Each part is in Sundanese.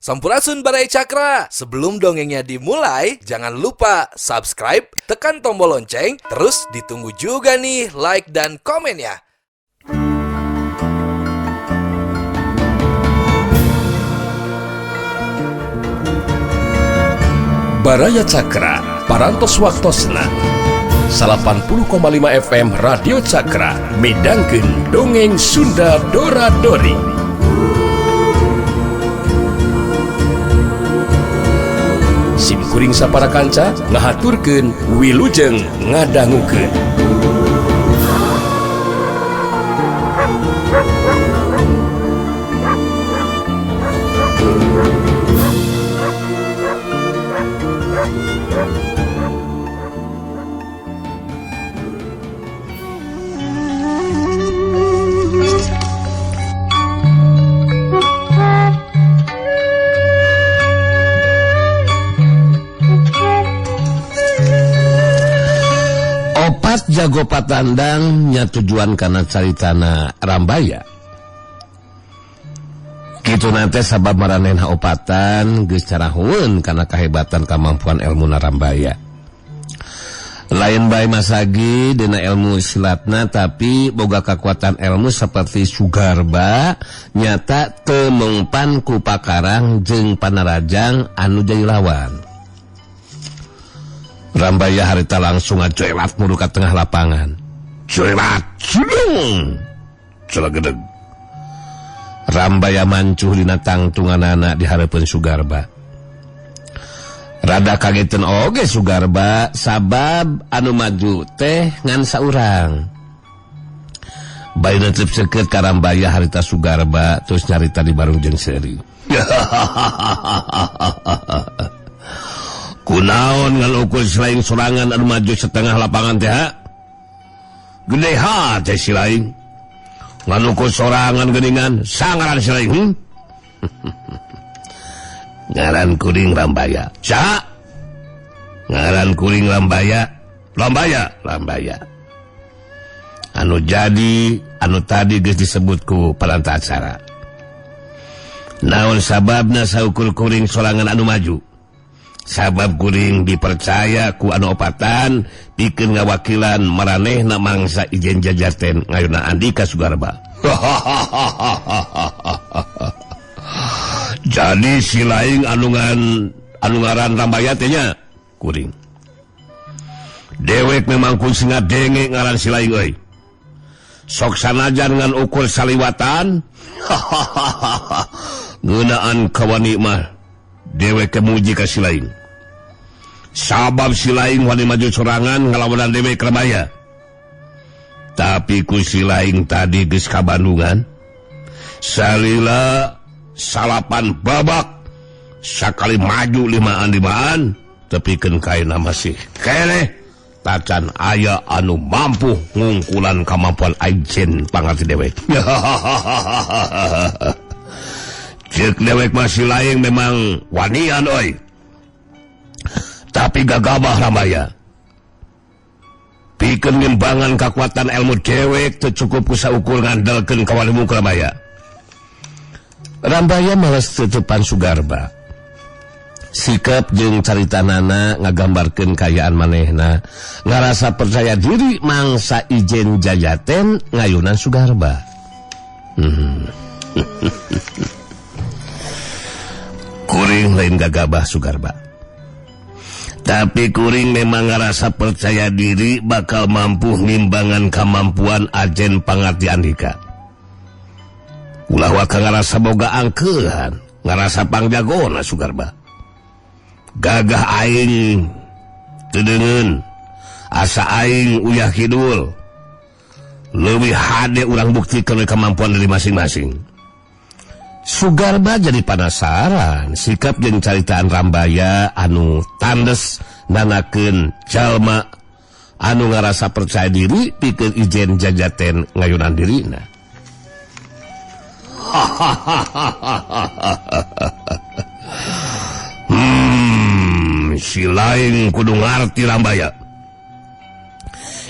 Sampurasun Barai Cakra. Sebelum dongengnya dimulai, jangan lupa subscribe, tekan tombol lonceng, terus ditunggu juga nih like dan komennya. Baraya Cakra, parantos waktosna 80,5 FM Radio Cakra, midangkeun dongeng Sunda Dora-Dori. Simkuring sapara kanca ngahaturkeun wilujeng ngadangukeun. Jago patandang nya tujuan kana caritana Rambaya. Kitu nanti sabab maranehna opatan geus carahueun kana kahebatan kamampuan ilmuna Rambaya. Lain bae masagi dina ilmu silatna tapi boga kakuatan ilmu seperti Sugarba nyata teu mengpan ku pakarang jeung panarajang anu jadi lawan. Rambaya harita langsung ngajoelat mudu ka tengah lapangan. Joelat, sulung, celagedeg. Rambaya mancuh dina tangtunganana di hareupeun Sugarba. Rada kageteun oge Sugarba sabab anu maju teh ngan saurang. Baeuna teu seukeut ka Rambaya harita Sugarba terus nyarita di barung jeung seuri. Kunaon ngan ukur silaing sorangan anu maju setengah lapangan teh ha? Gede ha teh silaing. Ngan ukur sorangan geuningan sangaran silaing. Ngaran kuring Rambaya. Sa? Ngaran kuring Rambaya. Rambaya. Anu jadi anu tadi geus disebut ku paranta acara. Naon sababna saukur kuring sorangan anu maju? Sabab kuring dipercaya ku anu opatan pikeun ngawakilan maranehna mangsa ijen jajaten ngayuna Andika Sugarba. Jadi si laing anu ngaran Rambaya teh nya kuring. Dewek memang kun singa denge ngaran si laing euy. Sok sanajan ngan ukur saliwatan. Ngeunaan kawani mah dewek kemuji ka si laing. Sabab si laing wani maju sorangan ngalawanan dewek Rambaya. Tapi ku si laing tadi geus ka Bandungan. Salila salapan babak sakali maju limaan tepikeun kaina masih keneh tacan aya anu mampu ngungkulan kamampuan ajen pangarti dewek. Cek dewek masih laing memang wanian oi. Tapi gagabah Rambaya. Pikeun ngimbangan kakuatan ilmu dewek teu cukup ku saukur ngandelkeun kawalimu Rambaya. Rambaya males tutupan Sugarba. Sikap jeung caritanana ngagambarkeun kayaan manehna, ngarasa percaya diri mangsa ijen jajaten ngayunan Sugarba. Kuring lain gagabah Sugarba. Tapi kuring memang ngarasa percaya diri bakal mampu ngimbangan kamampuan ajen pangarti Andika. Ulah waka ngarasa boga angkeuhan, ngarasa pangjagona Sugarba. Gagah aing teu deungeun, asa aing uyah kidul. Leuwih hade urang buktikeun kemampuan dari masing-masing. Sugarba jadi penasaran sikap jeung caritaan Rambaya anu tandes nanakeun jalma anu ngarasa percaya diri pikeun ijen jajaten ngayunan dirina. Si lain kudu ngarti Rambaya.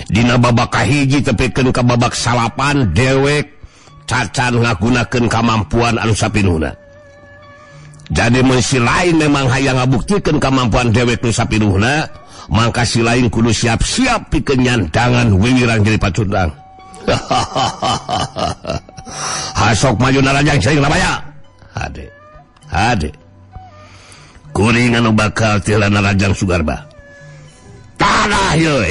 Dina babak kahiji tepikeun ka babak salapan dewek cacan ngagunakeun kamampuan anu sapinuhna. Jadi mun si lain memang hayang ngabuktikeun kemampuan dewek nu sapinuhna, mangka si lain kudu siap-siap pikeun nyandangan wiwirang jadi pacundang. Hasok maju narajang ceuing Rambaya. Hade. Kuring anu bakal tila narajang Sugarba. Tanah yeuh.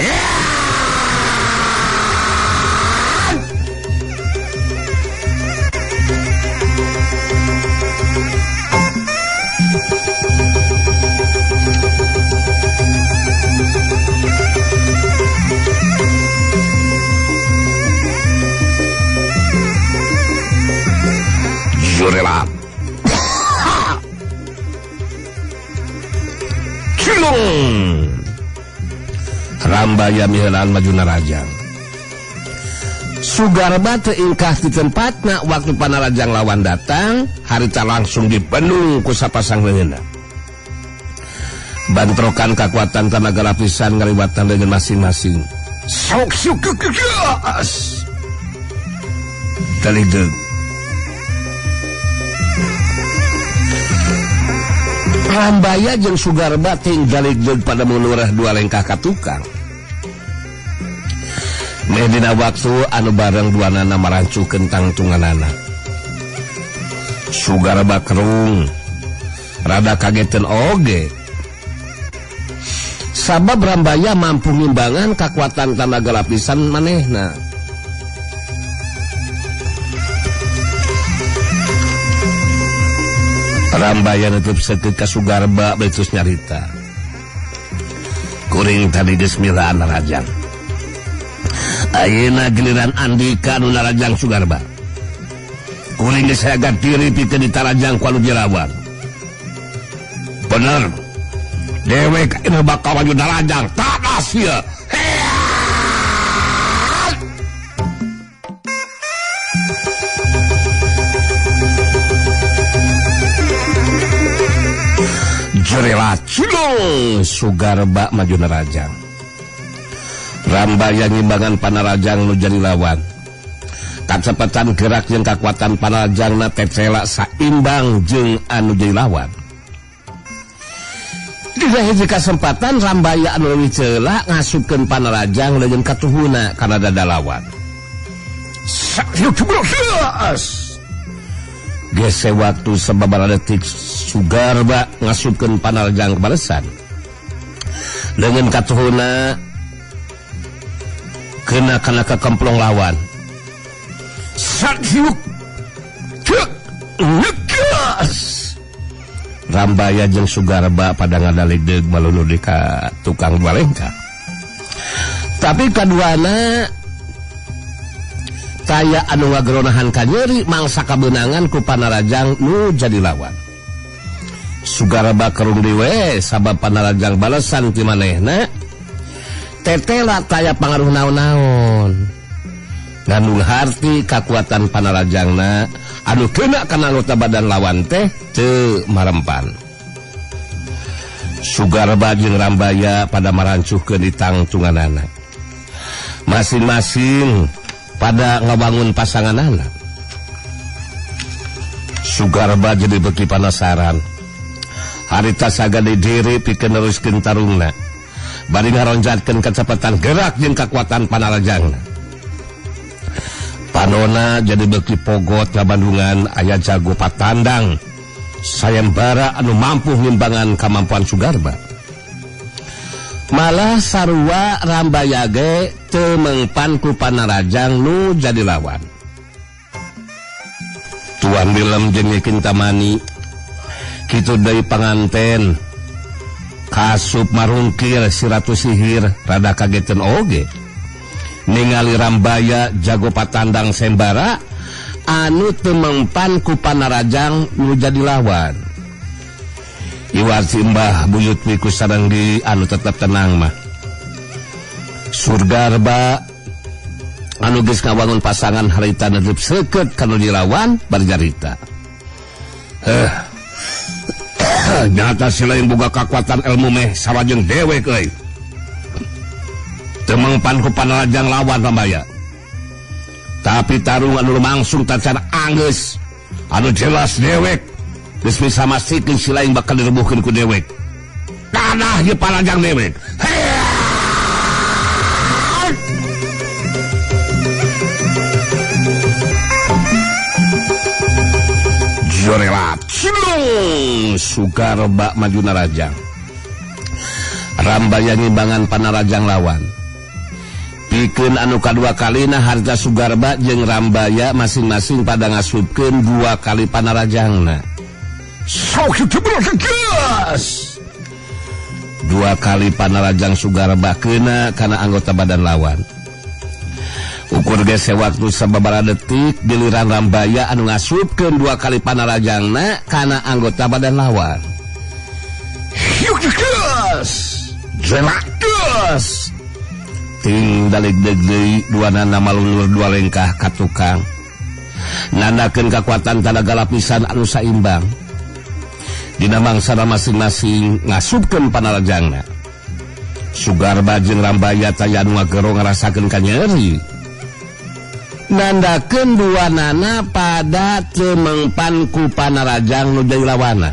Jurela Cilung Rambaya mihelaan maju narajang. Sugarba teu ingkah di tempatna waktu panarajang lawan datang, harita langsung dipenuh ku sapasang leungeunna. Bantrokan kekuatan tenaga lapisan ngaliwatan dengan masing-masing. Sok gas. Taligdeug. Rambaya jeung Sugarba tinggaligdeug pada menurah dua lengkah ka tukang. Medina waktu anu bareng duanana marancukeun tangtunganana. Sugarba kerung rada kageteun oge. Sabab Rambaya mampu ngimbangan kekuatan tenaga lapisan manehna. Rambaya nutup sekeut ka Sugarba betus nyarita. Kuring tadi geus milaan narajang. Ayeuna giliran Andika nu narajang Sugarba. Kuring geus haga diri pikeun ditarajang ku anu jerawan. Bener. Dewek anu bakal maju narajang tadas ieu. Jurela Cilung Sugarba maju narajang. Rambaya ngimbangan panarajang nu jadi lawan. Kacepetan gerak jeung kakuatan panarajangna tetela saimbang jeung anu jadi lawan. Dina hiji kasempatan Rambaya anu leuwih ceula ngasupkeun panarajang leungeun ka tuhuna kana dada lawan. Gese waktu sababaraha detik Sugarba ngasupkeun panarajang kabalesan. Leungeun ka tuhuna kena kemplong lawan. Sakyuk cek ngegas. Rambaya jeung Sugarba pada ngadaligdeug balunu di ka tukang balengka. Tapi kaduana taya anu ngageronahan ka nyeuri mangsa kabeunangan ku panarajang nu jadi lawan. Sugarba kerung diwe sabab panarajang balesan ti manehna. Tetela taya pangaruh naon-naon. Ngandung harti kakuatan panarajangna anu kena kana anggota badan lawan teh teu marempan. Sugarba jeung Rambaya pada marancuhkeun di tangtunganana. Masing-masing pada ngabangun pasanganana. Sugarba jadi beuki panasaran. Harita sagade diri pikeun neruskeun tarungna. Bari ngaronjatkeun kecepatan gerak jeung kekuatan panarajangna. Panona jadi beuki pogot ngabandungan aya jago patandang sayembara anu mampu ngimbangan kemampuan Sugarba. Malah sarua Rambaya ge teu mengpan ku panarajang nu jadi lawan. Tuan Bilem jeung Nyi Kintamani kitu deui panganten kasup marungkir si Ratu Sihir rada kageteun oge ningali Rambaya jago patandang sembara anu teu mempan ku panarajang nu jadi lawan. Iwarti Mbah Buyut Wiku sareng di anu tetep tenang mah. Sugarba anu geus ngawangun pasangan harita neueup seukeut kana dilawan barjarita. Nyata si lain boga kakuatan ilmu meh sawajeng dewek euy. Teu mengpan ku panarajang lawan Rambaya. Tapi tarung anu lumangsung tacan anggeus anu jelas dewek geus bisa masikeun si laing bakal direbuhkeun ku dewek. Tanah ieu panajang dewek. Jorela cilung Sugarba majuna rajang. Rambaya ngimbangan panarajang lawan. Pikeun anu kadua kalina harta Sugarba jeung Rambaya masing-masing pada ngasupkeun 2 kali panarajangna. Sok gas. 2 kali panarajang Sugarba keuna kana anggota badan lawan. Ukur gese waktu sababaraha detik giliran Rambaya anu ngasupkeun 2 kali panarajangna kana anggota badan lawan. Gas. Jelakas ting dalik deui duanana malulur 2 lengkah ka tukang nandakeun kakuatan tanaga lapisan anu saimbang dina mangsana masing-masing ngasupkeun panarajangna. Sugarba jeung Rambaya taya anu ngagero ngarasakeun kanyeri nandakeun duanana pada teu mengpan ku panarajang nu jadi lawana.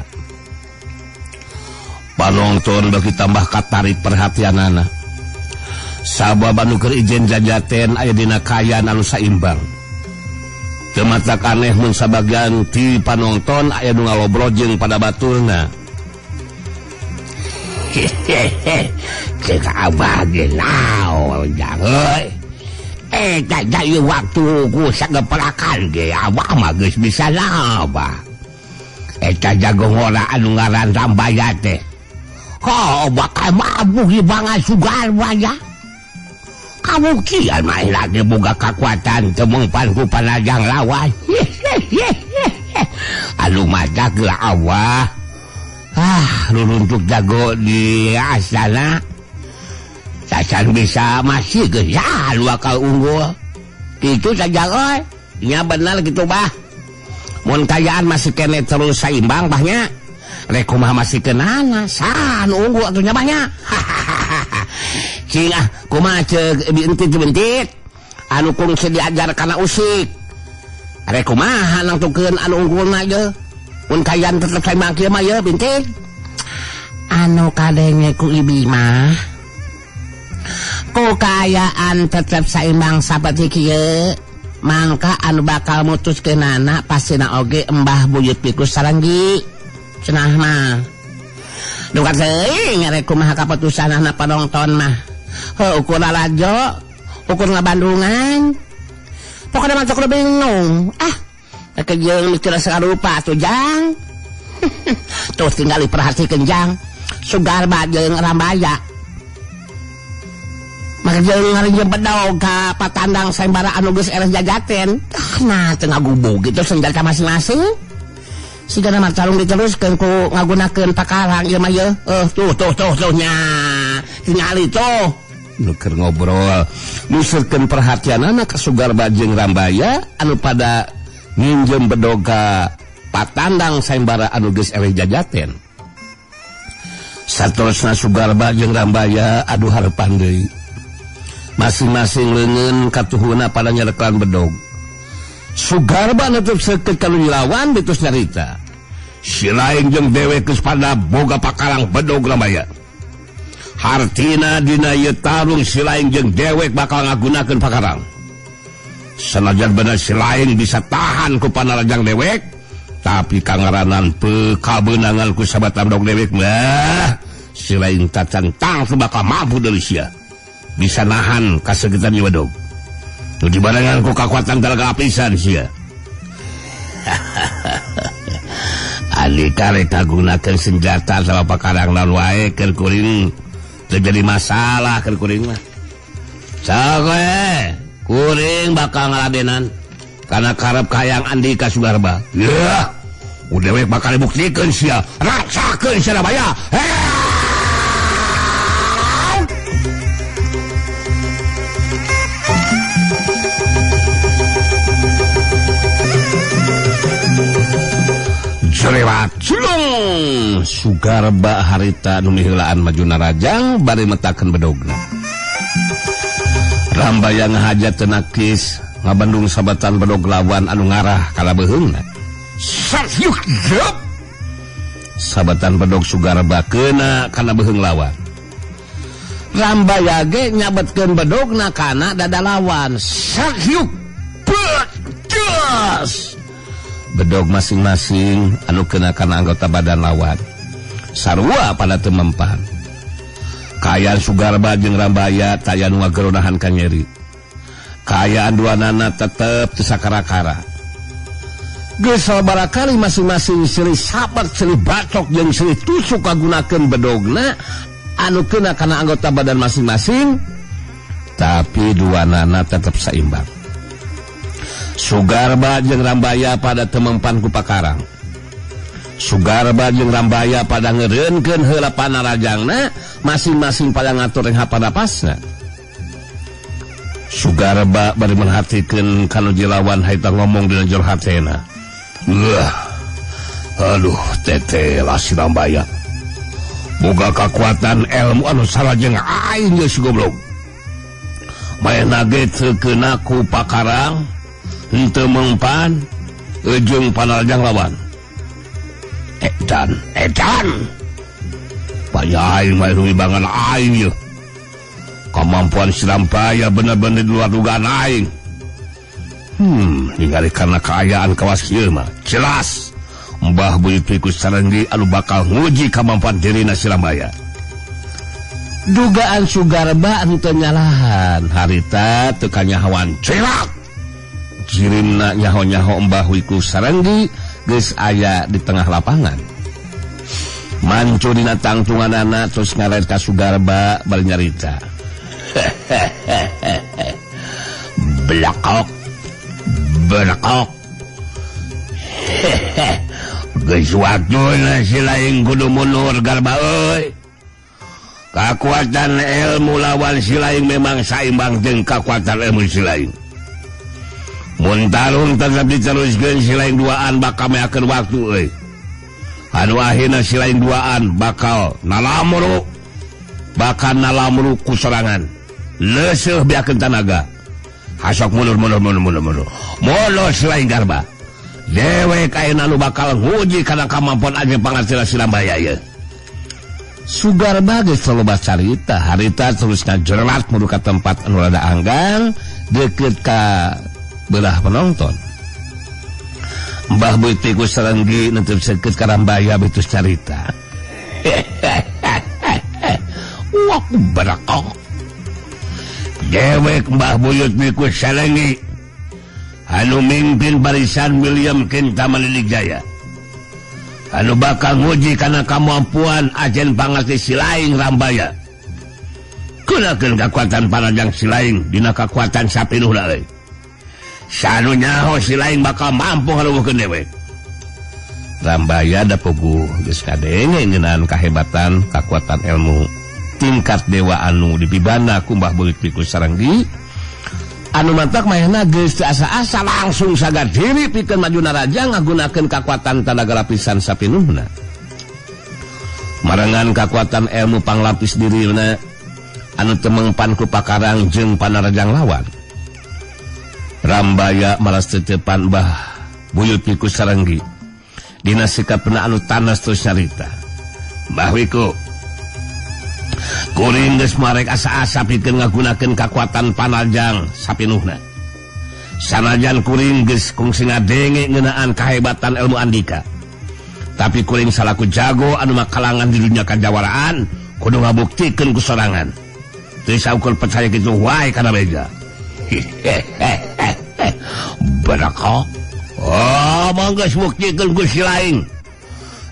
Panonton bagi tambah katarik perhatianana. Sabab anu keur ijen jajaten aya dina kayan anu saimbang. Teu matak aneh mun sabagian ti panonton aya nu ngalobrol jeung pada baturna. Cek abah ge naon jang euy. Eta ieu waktu ku sagepelakan ge abah mah geus bisa nabah. Eta jago ngora anu ngaran Rambaya teh. Bakal mabuk di bangan Sugarba ya. Kamu kian main lagi boga kekuatan temengpan ku panajang lawan. Anu madak lah awah. Luruntuk jago di asana. Sasan bisa masih ke ya lu akal unggul. Itu saja oi. Nya benar gitu bah. Mun kayaan masih kene terus saimbang bahnya. Rekumah masih kenana san unggul atunya banyak. Cing kumaha ceuk bentit anu kungsi diajar kana usik. Rekumah nangtukeun anu unggulna ye. Mun kayan tetep saimbang kieu mah ye bentit. Anu kadenge ku ibi mah ku kayaan tetep saimbang saperti kieu. Mangka anu bakal mutuskeunana pastina oge embah buyut pikus saranggi. Cenah mah duka teuing ngarek kumaha kaputusanna panonton mah. Ukur lalajo, ukur ngabandungan. Pokoknya mah sok bingung. Kejeung mikir sagarupa tuh jang. Tuh tinggal diperhatikeun jang. Sugarba jeung Rambaya. Maka jeung ngarinjeun bedog ka patandang sayembara anu geus eres jajaten. Nah teu ngagubug gitu senjata masing-masing. Sigana mah calung diteruskeun ku ngagunakeun pakarang ieu mah ye. Tuh nya. Tingali tuh. Nu keur ngobrol, museukeun perhatianana ka Sugarba jeung Rambaya anu pada nginjem bedoga patandang sayembara anu geus ewe jajaten. Saterusna Sugarba jeung Rambaya adu harepan deui. Masing-masing leungeun katuhuna pada nyarekan bedog. Sugarba nutup seukeut kanu lawan ditus nyarita. Si laing jeung dewek geus pada boga pakarang bedog Rambaya. Hartina dina ieu tarung si laing jeung dewek bakal ngagunakeun pakarang. Sanajan bener si laing bisa tahan ku panarajang dewek, tapi kangaranan kabeunangan ku sabata bedog dewek mah si laing tacantang teu bakal mampu deui sia. Bisa nahan kasegetan ieu bedog. Nu dibarengan ku kakuatan talaga apisan sia. Alika rek kagunakeun senjata sama pakarang naon wae keur kuring terjadi masalah keur kuring mah. Sok we, kuring bakal ngaladenan karena karep kayang andi ka Sugarba. Yah, udah we bakal dibuktikeun sia. Rasakeun sia Rambaya. Lewat culung Sugarba harita nu miheulaan majuna rajang bari metakeun bedogna. Rambaya ngahajat teu nakis ngabandung sabatan bedog lawan anu ngarah ka labeheungna. Saryuk jep sabatan bedog Sugarba kena karena beheung lawan. Rambaya ge nyabetkeun bedogna kana dada lawan. Sakyuk pedas. Bedog masing-masing anu kena kana anggota badan lawan. Sarua pada teu mempan. Kaayaan Sugarba jeung Rambaya taya nu ngageronahan ka nyeri. Kaayaan duanana tetep teu sakara-kara. Geus sabaraha masing-masing silih sabat, silih bacok jeung silih tusuk kagunakeun bedogna anu kena kana anggota badan masing-masing, tapi duanana tetep saimbang. Sugarba jeung Rambaya pada teu mempan ku pakarang. Sugarba jeung Rambaya pada ngeureunkeun heula panarajangna, masing-masing pada ngatur ring hapanapasna. Sugarba bari merhatikeun kanu jilawan haita ngomong dina jero hatena. Aduh, tete lah si Rambaya. Boga kekuatan ilmu anu sarajeng aing geus goblok. Maena ge teu keuna ku pakarang, henteu mempan jeung panarajang lawan. Edan. Paya aing mah rumibangan aing ieu. Kemampuan si Rambaya bener-bener di luar dugaan aing. Ningali karena keayaan kawas ieu mah jelas Mbah Buyut Piku Sarenggi anu bakal nguji kemampuan dirina si Rambaya. Dugaan Sugarba anu teu nyalahan, harita teu kanyahoan celak. Jirimna nyaho-nyaho Mbah Piku Sarenggi geus aya di tengah lapangan. Mancu dina tangtunganana terus ngaret ka Sugarba bari nyarita. Belakok geus waktuna si laing kudu mundur Garba euy. Kakuatan ilmu lawan si laing memang saimbang jeung kakuatan ilmu si laing. Mun tarung tetep diteruskeun si laing duaan bakal meakeun waktu euy. Anu akhirna si laing duaan bakal nalamru ku sorangan. Leuseuh biakeun tanaga. Hasok mundur. Molo selain Garba. Dewek ayeuna nu bakal nguji kana kemampuan aja pangartila si Rambaya ieu. Sugarba geus loba carita, harita terus ngajerlat mudu ka tempat anu rada anggang deukeut ka belah penonton. Mbah Buyut Piku Sarenggi neuteun seukeut ka Rambaya betus carita. Wah barakah. Dewek Mbah Buyut Piku Sarenggi anu mimpin barisan William Kintamani Jaya, anu bakal nguji kana kemampuan ajen pangarti si laing Rambaya. Gunakeun kekuatan panajang si laing dina kekuatan sapinuhna euy. Sanu nyaho si laing bakal mampu ngaluweuhkeun dewek. Rambaya da puguh geus kadenge ngeunaan kahebatan kekuatan ilmu tingkat dewa anu dipibana ku Mbah Buyut Piku Sarenggi. Anu mantak mayana geus asa-asa langsung sagar diri pikeun majuna raja ngagunakeun kekuatan tanaga lapisan sapinuhna. Marangan kekuatan ilmu panglapis dirina anu teu mengpan ku pakarang jeung panarajang lawan. Rambaya malas teutepan Mbah Buyut Piku Sarenggi dina sikapna anu tanas terus nyarita. Mbah Wiku, kuring geus marek asa-asa pikeun ngagunakeun kekuatan panajang sapinuhna. Sanajan kuring geus kungsi ngadenge ngeunaan kahebatan ilmu andika, tapi kuring salaku jago anu makalangan di dunia kajawaraan kudu ngabuktikeun ku sorangan. Teu saukur percaya kitu wae kana beja. Barakah. Oh, mangga buktikeun ku si laing.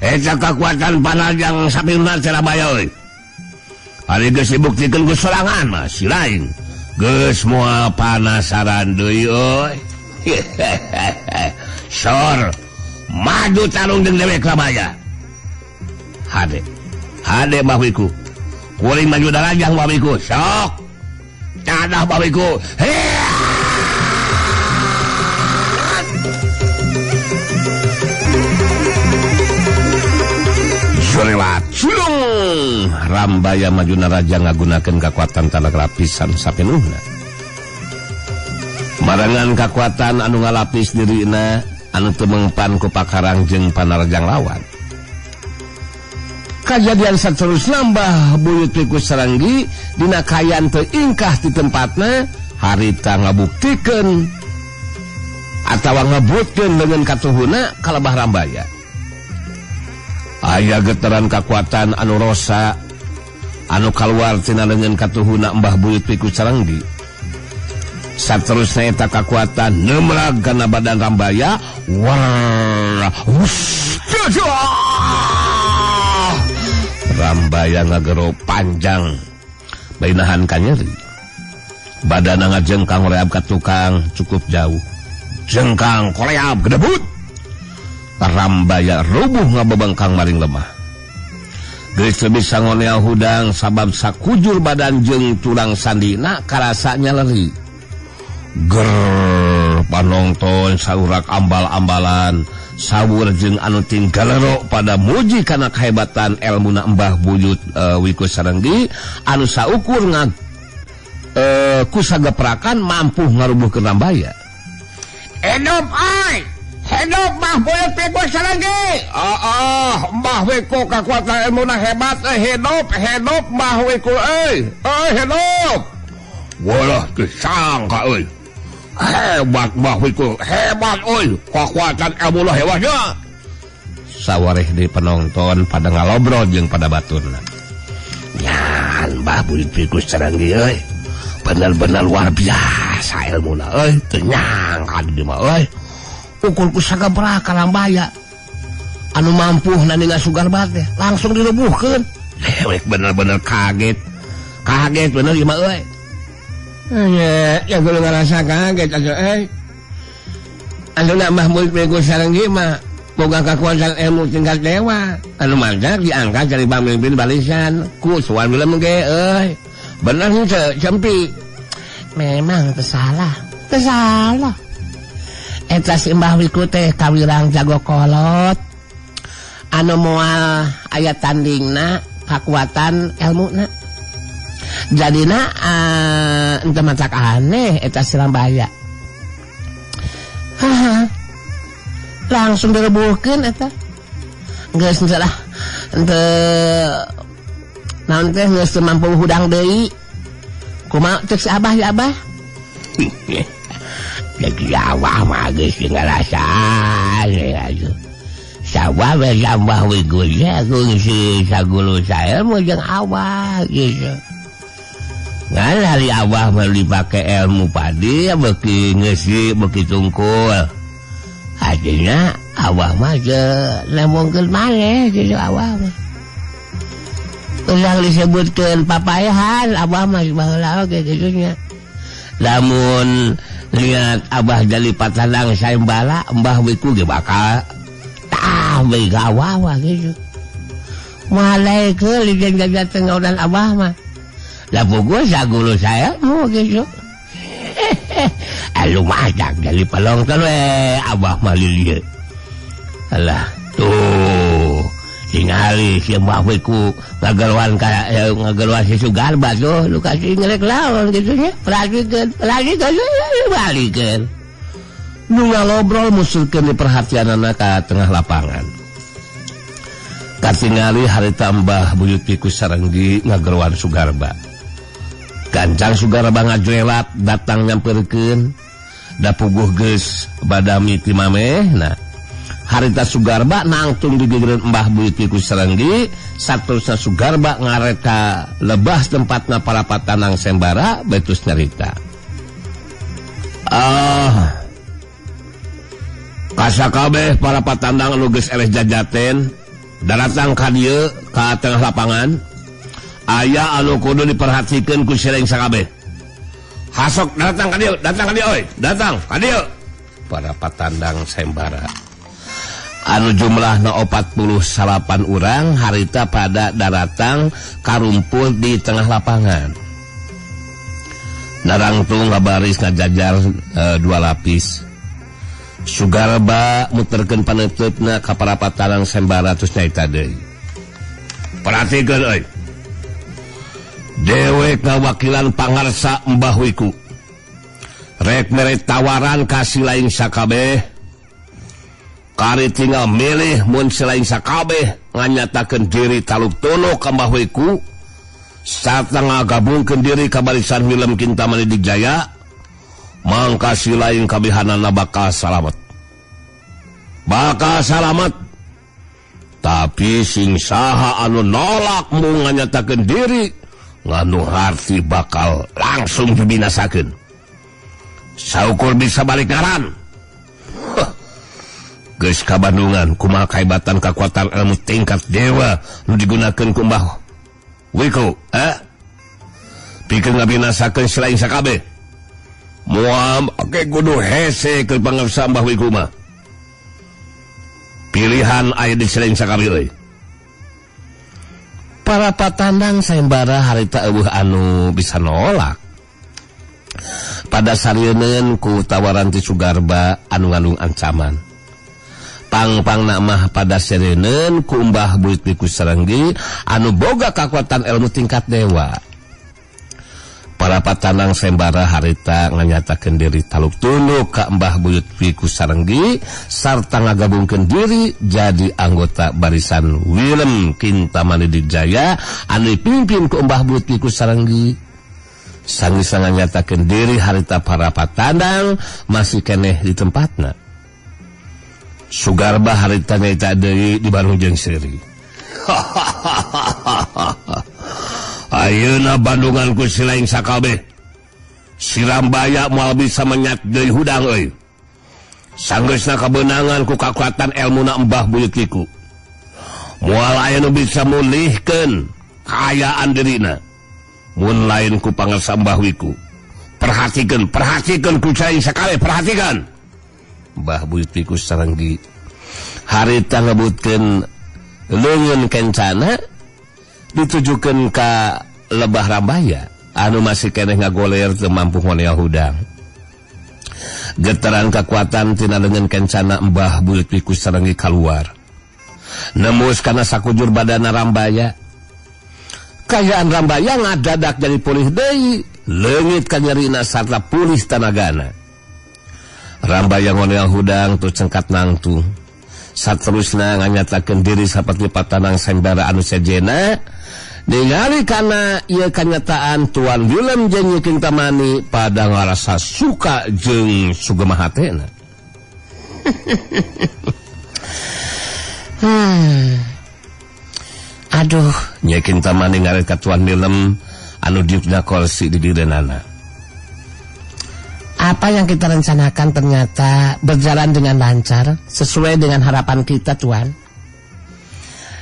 Eta kekuatan panajang sapinuhna teh Rambaya euy. Ari geus dibuktikeun ku sorangan mah si laing geus moal panasaran deui euy. Sor maju tarung jeung dewek Rambaya. Hade Mbah Wiku. Kuring maju darajang Mbah Wiku. Sok. Cadah Mbah Wiku. Lewat sulung Rambaya majuna raja ngagunakeun kekuatan tanaga lapisan sapinuhna. Marangan kekuatan anu ngalapis dirina anu teu mengpan ku pakarang jeung panarajang lawan. kejadian saterusna Mbah Buyut Wiku Sarenggi dina kayan teu ingkah di tempatna harita ngabuktikeun atawa ngebutkeun dengan katuhuna ka Lebah Rambaya. Aya getaran kakuatan anu rosa anu kaluar tina leungeun katuhuna Mbah Buyut Wiku Sarenggi. Saterusna eta kakuatan nemrag kana badan Rambaya. Rambaya ngagero panjang bae nahan ka nyeri. Badanna ngajengkang reab ka tukang cukup jauh. Jengkang koleab gedebut. Rambaya rubuh ngabebengkang maring lemah. Geus teu bisa ngonea hudang sabab sakujur badan jeung tulang sandina karasa nyaleri. Ger panonton saurak ambal-ambalan sawur jeung anu tinggalero pada muji kana kahebatan elmuna Mbah Buyut Wiku Sarenggi anu saukur ku sageprakan mampu ngarubuhkeun Rambaya. Hidup ai, hidup Mbah Buyut Wiku Sarenggi. Mbah Wiku kakuatan elmuna hebat, hidup Mbah Wiku hidup. Walah disangka euy. Hebat Mbah Wiku, hebat oi, kekuatan ilmu lah hebatnya. Sawareh di penonton pada ngalobrol jeung pada baturna. Nyan Mbah Buyut Wiku Sarenggi euy, bener-bener luar biasa ilmuna euy, teu nyangka di mah euy. Ukur ku sagebra ka Rambaya. Anu mampu nandingan Sugarba teh langsung dirubuhkeun. Bener-bener kaget. Kaget bener ieu mah euy. Ya gue ngerasa kaget aja anu Mbah Buyut Wiku Sarenggi mah boga kakuatan ilmu tingkat dewa anu mantak diangkat dari pamimpin barisan ku suan film ge bener henteu cempi memang tersalah eta si Mbah Wiku teh kawirang jago kolot anu moal aya tandingna kakuatan ilmuna. Jadina ente macak aneh eta si Rambaya. Langsung direbuhkeun eta. Geus henteu lah. Henteu naon teh geus teu mampu hudang deui. Kumaha cek si Abah ya Abah? Jadi Abah mah geus ngarasaan ya. Sawa we Mbah Wiku ya kungsi sagulu saya mau jeung Abah gitu. Ngan hari Abah mau dipake ilmu padi beuki ngeusi beuki tungkul. Akhirnya Abah mah nemongkeun maneh gitu Abah mah. Ulang disebutkeun papayahan Abah mah baheula oge kitu nya. Lamun lihat Abah jadi patandang sayembara Mbah Wiku ge bakal tah bae gawawa gitu. Malaikeun jeung jajan ngaudan Abah mah. Lah pokok sagulu saya mau gitu. Lu masak dari pelongton Abah mah lieu. Alah tuh tingali si Mbah Wiku ngageluan si Sugarba tuh lu kasih ngelek lawan gitu nya. Perhatikan balikeun. Nu ngalobrol musulkeun di perhatianana ka tengah lapangan. Katingali harita Mbah Buyut Wiku Sarenggi ngageluan Sugarba. Gancang Sugarba ngajwelat datang nyamperkeun da puguh geus badami ti mameh. Nah harita Sugarba nangtung di gigireun Mbah Buyut Wiku Sarenggi saterusna Sugarba ngareka lebah tempatna para patanang sembara betus nyarita. Kasakabeh para patandang anu geus eleh jajaten datang ka dieu ka tengah lapangan. Aya anu kudu diperhatikeun ku sireng sakabeh. Hasok datang ka dieu oi, datang ka dieu. Para patandang sembara anu jumlahna 48 urang harita pada daratang karumpul di tengah lapangan. Narangtung ngabaris ngajajar 2 lapis. Sugarba muterkeun paneutupna ka para patandang sembara terus nyaita deui. Perhatikeun euy. Dewek ngawakilan pangarsa Mbah Wiku. Rek mere tawaran ka silaing sakabeh. Kari tinggal milih mun silaing sakabeh nganyatakeun diri taluk tono ka Mbah Wiku sarta ngagabungkeun diri ka barisan Wilem Kintamani Digjaya, mangka si lain kabihanana bakal salamet. Tapi sing saha anu nolak mung nganyatakeun diri nganu harti bakal langsung dibinasakeun. Saukur bisa balik ngaran. Geus ka Bandungan kumaha kaibatan kakuatan ilmu tingkat dewa nu digunakeun ku Mbah Wiku, pikeun ngabinasakeun selain sakabeh. Moal make kudu hese keur pangarsa Mbah Wiku mah. Pilihan aya di selain sakabeh euy. Para patandang sayembara harita eueuh anu bisa nolak. Pada sarieun ku tawaran ti Sugarba anu ngandung ancaman. Pang-pangna mah pada sarieun ku Mbah Buyut Wiku Sarenggi anu boga kakuatan ilmu tingkat dewa. Para patandang sayembara harita nganyatakeun diri taluk tunduk ka Mbah Buyut Wiku Sarenggi sarta ngagabungkeun diri jadi anggota barisan Wilem Kintamani Digjaya anu dipimpin ku Mbah Buyut Wiku Sarenggi. Sanggeus nganyatakeun diri harita para patandang masih keneh di tempatna. Sugarba harita nyaita deui di Bandung jeung Seri. Ayeuna Bandungan ku silaing sakabeh. Si Rambaya moal bisa menyat deui hudang euy. Sanggeusna kabeunangan ku kakuatan elmuna Mbah Buyut Wiku. Moal aya nu bisa mulihkeun kaayaan dirina. Mun lain ku pangarsa Mbah Wiku. Perhatikeun ku cai sakabeh, perhatikan. Mbah Buyut Wiku Sarenggi harita ngebutkeun leungeun kencana ditujukeun ka Lebah Rambaya anu masih keneh ngagoler teu mampu ngoneal hudang. Getaran kakuatan tina leungeun kencana Mbah Buyut Wiku Sarenggi kaluar. Nembus kana sakujur badana Rambaya. Kayaan Rambaya ngadadak jadi pulih deui, leungit ka nyerina sarta pulih tanagana. Rambaya ngoneal hudang tu cengkat nangtu. Saterusna nganyatakeun diri saperti patandang sayembara anu sejena. Ningali kana ieu kanyataan Tuan Wilem jeung Nyi Kintamani pada ngarasa suka jeung sugema hatena. Aduh, Nyi Kintamani ngaret ka Tuan Wilem anu diukna kursi di direunana. Apa yang kita rencanakan ternyata berjalan dengan lancar sesuai dengan harapan kita, Tuan.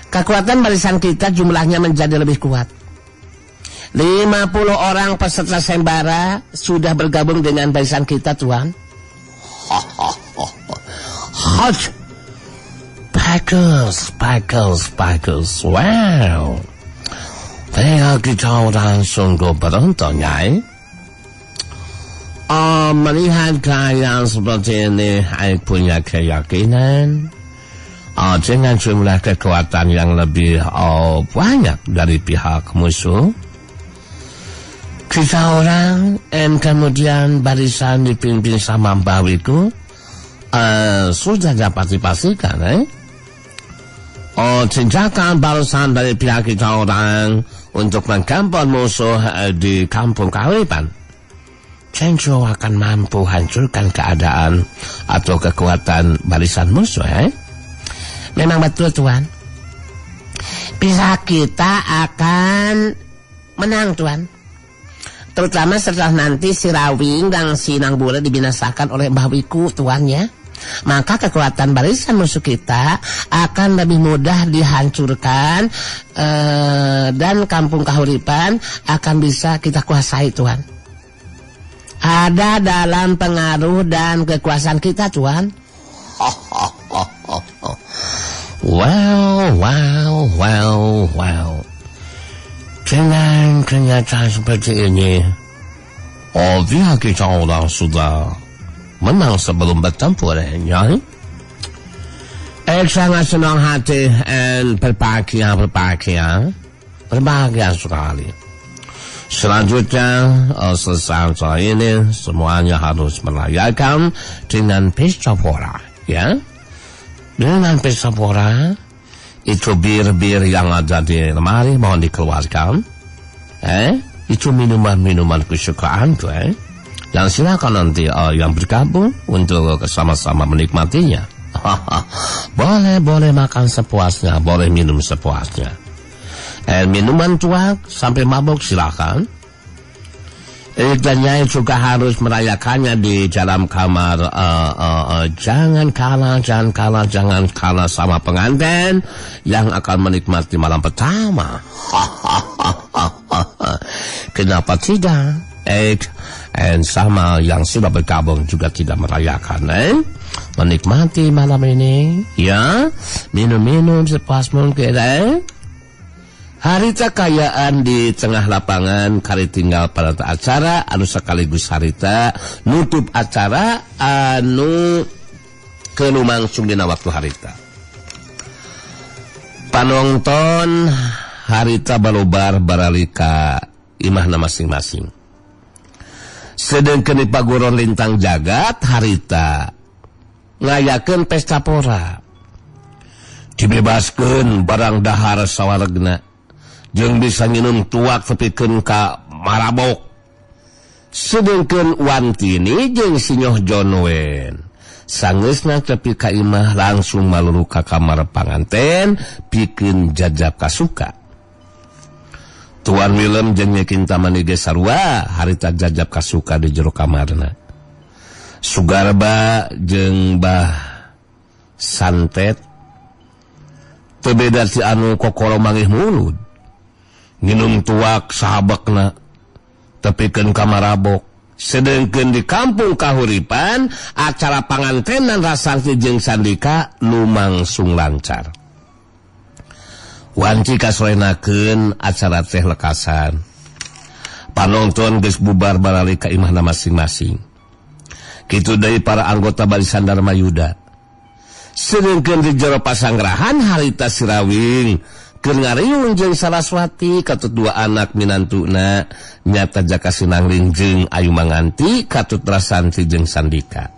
Kekuatan barisan kita jumlahnya menjadi lebih kuat. 50 orang peserta sayembara sudah bergabung dengan barisan kita, Tuan. Bagus. Wow. Tinggal kita orang sungguh beruntung, Nyai. Melihat keadaan seperti ini, saya punya keyakinan dengan jumlah kekuatan yang lebih banyak dari pihak musuh, kita orang dan kemudian barisan dipimpin sama Mbah Wiku sudah dapat dipastikan. Tindakan balasan dari pihak kita orang untuk mengkampung musuh di Kampung Kahuripan tentu akan mampu hancurkan keadaan atau kekuatan barisan musuh. Memang betul, Tuan. Pihak kita akan menang, Tuan. Terutama setelah nanti si Rawing dan si Nangbure dibinasakan oleh Mbah Wiku, Tuan, ya. Maka kekuatan barisan musuh kita akan lebih mudah dihancurkan dan Kampung Kahuripan akan bisa kita kuasai, Tuan. Ada dalam pengaruh dan kekuasaan kita, Tuan. Wow. Dengan kenyataan seperti ini, pihak kita orang sudah menang sebelum bertempur, Nyai. Sangat senang hati dan berbahagia sekali. Selanjutnya, selesai acara ini, semuanya harus merayakan dengan pesta pora, ya. Dengan pesta pora, Itu bir-bir yang ada di lemari mohon dikeluarkan. Itu minuman-minuman kesukaan tuh. Dan silakan nanti yang bergabung untuk sama-sama menikmatinya. Boleh makan sepuasnya, boleh minum sepuasnya. Minuman tuak sampai mabuk silakan. Dan Nyai juga harus merayakannya di dalam kamar. Jangan kalah sama pengantin yang akan menikmati malam pertama. Kenapa tidak? Sama yang sudah bergabung juga tidak merayakan, menikmati malam ini, ya, minum-minum sepuas mungkin, Harita kayaan di tengah lapangan kari tinggal pada acara anu sekaligus harita nutup acara anu kelumangsung dina waktu harita. Panonton harita balobar baralika imahna masing-masing. Sedengkeun di paguron lintang jagat harita ngayakeun pesta pora. Dibebaskeun barang dahar sawaregna. Jeung bisa nginum tuak tepikeun ka marabok. Sedengkeun Wantini jeung Sinyoh Jonwen sangeusna tepi ka imah langsung maluru ka kamar panganten pikeun jajab kasuka. Tuan Willem jeung Nyai Kinta Manige sarua harita jajab kasuka di jero kamarna. Sugarba jeung Mbah Santet teu beda si anu kokoro mangih mulud. Nginum tuak sahabakna tepikeun ka marabok. Sedengkeun di kampung kahuripan acara pangantenan Rasarti jeung Sandika lumangsung lancar. Wanci kasorenakeun acara teh lekasan. Panonton geus bubar barali ka imahna masing-masing. Kitu deui para anggota barisan Dharma Yuda. Sedengkeun di jero pasanggrahan harita Sirawing keur ngariung jeung Saraswati katut dua anak minantuna nyata Jaka Sinangling jeung Ayu Manganti katut Rasanti jeung Sandika.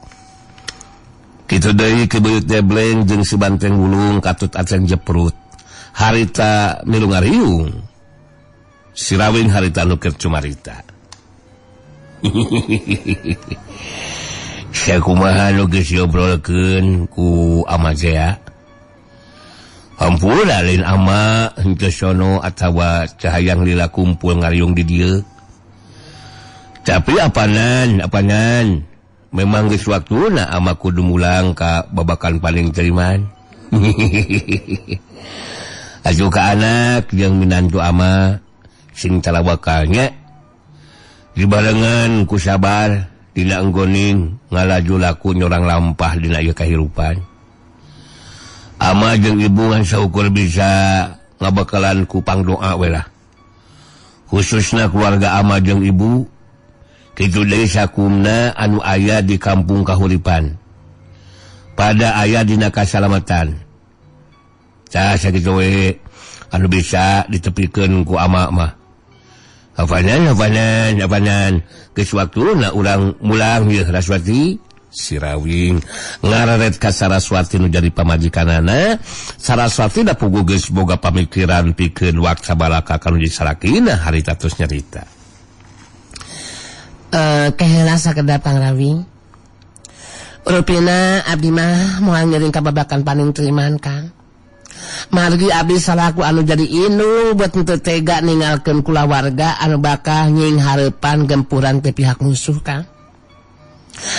Kitu deui Kibuyut Debleng jeung si Banteng Wulung katut Aceng Jeprut. Harita milu ngariung. Sirawing harita nu keur cumarita. Sakumaha nu geus diobrolkeun ku Amajea? Hampura lain ama henteu sono atawa cahayang lila kumpul ngariung di dieu. Tapi apanan memang geus waktuna ama kudu mulang ka babakan paling teriman. Aju ka anak jeung minantu ama sing talawakalnya dibarengan ku sabar dina enggoning ngalaju laku nyorang lampah dina ieu kahirupan. Ama jeung ibu ngan saukur bisa ngabakalan ku pangdoa we lah. Khususna keluarga ama jeung ibu kitu deui sakumna anu aya di kampung kahuripan. Pada aya dina kasalamatan. Cah sakitu we anu bisa ditepikeun ku ama mah. Hafanan geus waktuna urang mulang ieu Raswati. Sirawing ngararet ka Saraswati nu jadi pamajikanana. Saraswati da puguh geus boga pamikiran pikeun wak sabalaka kanu disalakina harita tos nyarita. Kaheula sakedap Kang Rawing. Rupina abdi mah moal ngiring ka babakan paning teriman Kang. Margi abdi salaku anu jadi indung buat henteu tega ninggalkeun kulawarga anu bakal nying hareupan gempuran ti pihak musuh Kang.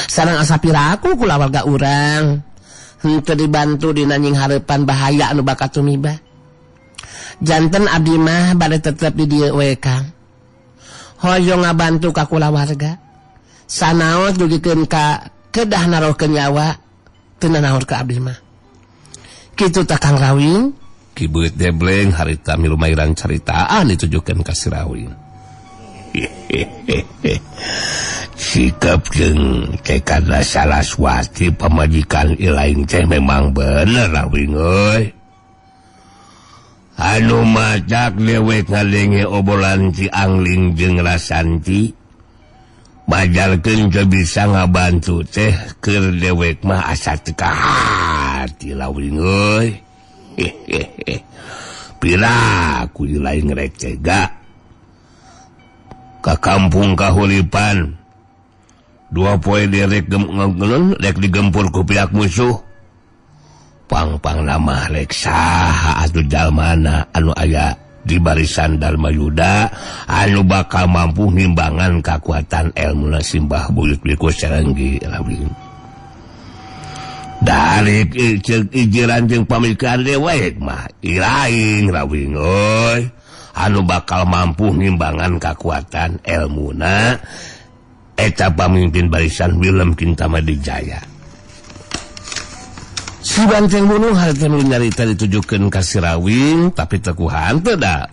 Sareng asa piraku kulawarga urang henteu dibantu dina nying hareupan bahaya anu bakal tumiba. Janten abdi mah bade tetep di dieu we Kang. Hoyong ngabantu ka kulawarga. Sanaos dugikeun ka kedah narohkeun nyawa teu nanaor ka abdi mah. Kitu tah Kang Rawing. Kibuyut Debleng harita milu mairan caritaan ditujukeun ka Sirawing. Sikap jeung tekadna Saraswati pamajikan ilaing teh memang bener Rawing euy. Anu macak dewek ngalenge obolan si Angling jeung Rasanti bajalkeun teu bisa ngabantu teh keur dewek mah asa teu ka hati Rawing euy. Piraku lain recega ka kampung kahuripan 2 poe derek rek digempur ku pihak musuh pang nama rek saha atuh jalmana anu aya di barisan Darmayuda anu bakal mampu ngimbangan kekuatan ilmu simbah buyut biku serenggi rawing dari ijiran jeung pamikiran dewek mah ilaing rawing euy anu bakal mampu ngimbangan kekuatan ilmuna eta pamimpin barisan Willem Kintamadijaya. Si banteng bunuh harta nu nyarita ditujukeun ka si Rawing tapi teu ku hanteu da.